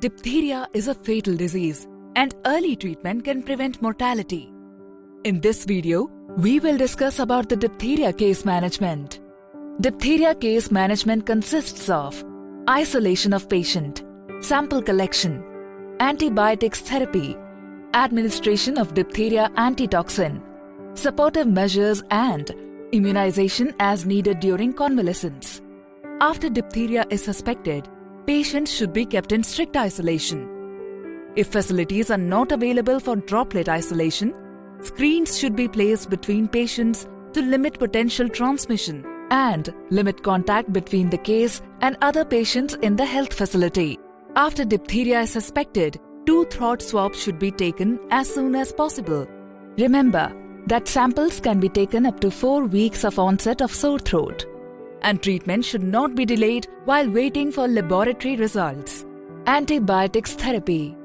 Diphtheria is a fatal disease, and early treatment can prevent mortality. In this video, we will discuss about the diphtheria case management. Diphtheria case management consists of isolation of patient, sample collection, antibiotics therapy, administration of diphtheria antitoxin, supportive measures and immunization as needed during convalescence. After diphtheria is suspected, patients should be kept in strict isolation. If facilities are not available for droplet isolation, screens should be placed between patients to limit potential transmission and limit contact between the case and other patients in the health facility. After diphtheria is suspected, 2 throat swabs should be taken as soon as possible. Remember that samples can be taken up to 4 weeks of onset of sore throat, and treatment should not be delayed while waiting for laboratory results. Antibiotics therapy.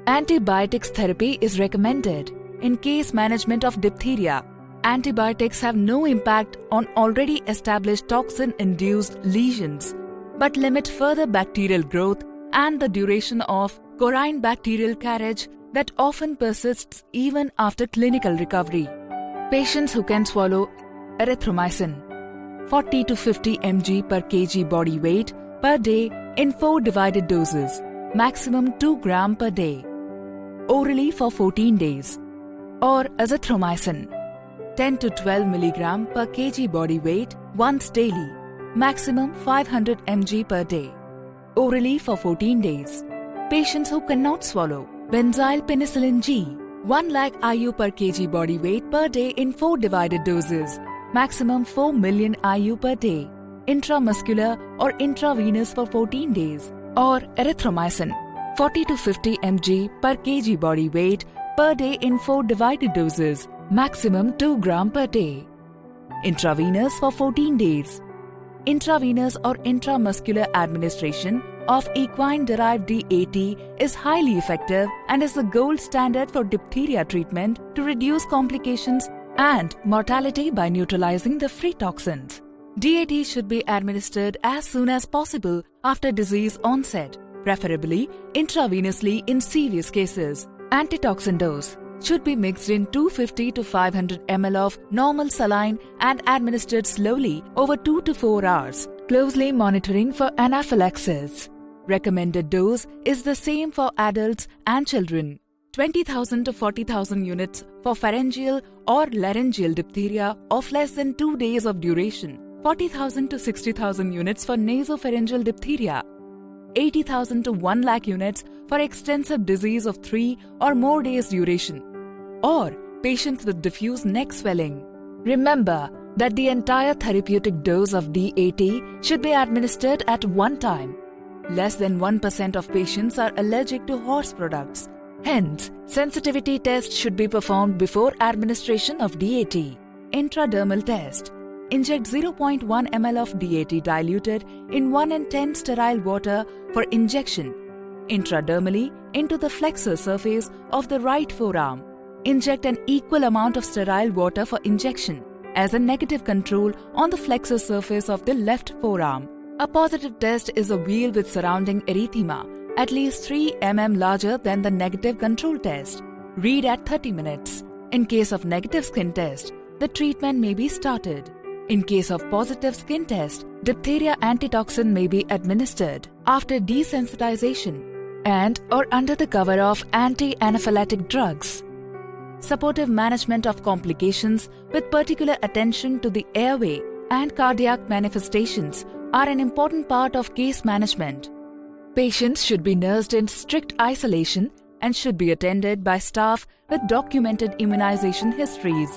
Antibiotics therapy is recommended in case management of diphtheria. Antibiotics have no impact on already established toxin-induced lesions, but limit further bacterial growth and the duration of corrine bacterial carriage that often persists even after clinical recovery. Patients who can swallow erythromycin 40 to 50 mg per kg body weight per day in 4 divided doses, maximum 2 gram per day, orally for 14 days, or azithromycin 10 to 12 mg per kg body weight once daily, maximum 500 mg per day, orally for 14 days. Patients who cannot swallow benzyl penicillin G 1 lakh IU per kg body weight per day in 4 divided doses, maximum 4 million IU per day, intramuscular or intravenous for 14 days, or erythromycin 40 to 50 mg per kg body weight per day in 4 divided doses, maximum 2 gram per day, intravenous for 14 days. Intravenous or intramuscular administration of equine-derived DAT is highly effective and is the gold standard for diphtheria treatment to reduce complications and mortality by neutralizing the free toxins. DAT should be administered as soon as possible after disease onset, preferably intravenously in serious cases. Antitoxin dose should be mixed in 250 to 500 ml of normal saline and administered slowly over 2 to 4 hours, closely monitoring for anaphylaxis. Recommended dose is the same for adults and children. 20,000 to 40,000 units for pharyngeal or laryngeal diphtheria of less than 2 days of duration. 40,000 to 60,000 units for nasopharyngeal diphtheria. 80,000 to 1 lakh units for extensive disease of 3 or more days duration, or patients with diffuse neck swelling. Remember that the entire therapeutic dose of DAT should be administered at one time. Less than 1% of patients are allergic to horse products. Hence, sensitivity tests should be performed before administration of DAT. Intradermal test. Inject 0.1 ml of DAT diluted in 1 in 10 sterile water for injection intradermally into the flexor surface of the right forearm. Inject an equal amount of sterile water for injection as a negative control on the flexor surface of the left forearm. A positive test is a wheal with surrounding erythema at least 3 mm larger than the negative control test. Read at 30 minutes. In case of negative skin test, the treatment may be started. In case of positive skin test, diphtheria antitoxin may be administered after desensitization and or under the cover of anti-anaphylactic drugs. Supportive management of complications with particular attention to the airway and cardiac manifestations are an important part of case management. Patients should be nursed in strict isolation and should be attended by staff with documented immunization histories.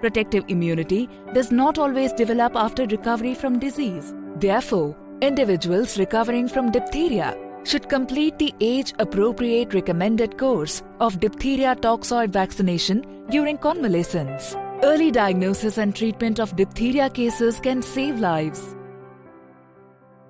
Protective immunity does not always develop after recovery from disease. Therefore, individuals recovering from diphtheria should complete the age-appropriate recommended course of diphtheria toxoid vaccination during convalescence. Early diagnosis and treatment of diphtheria cases can save lives.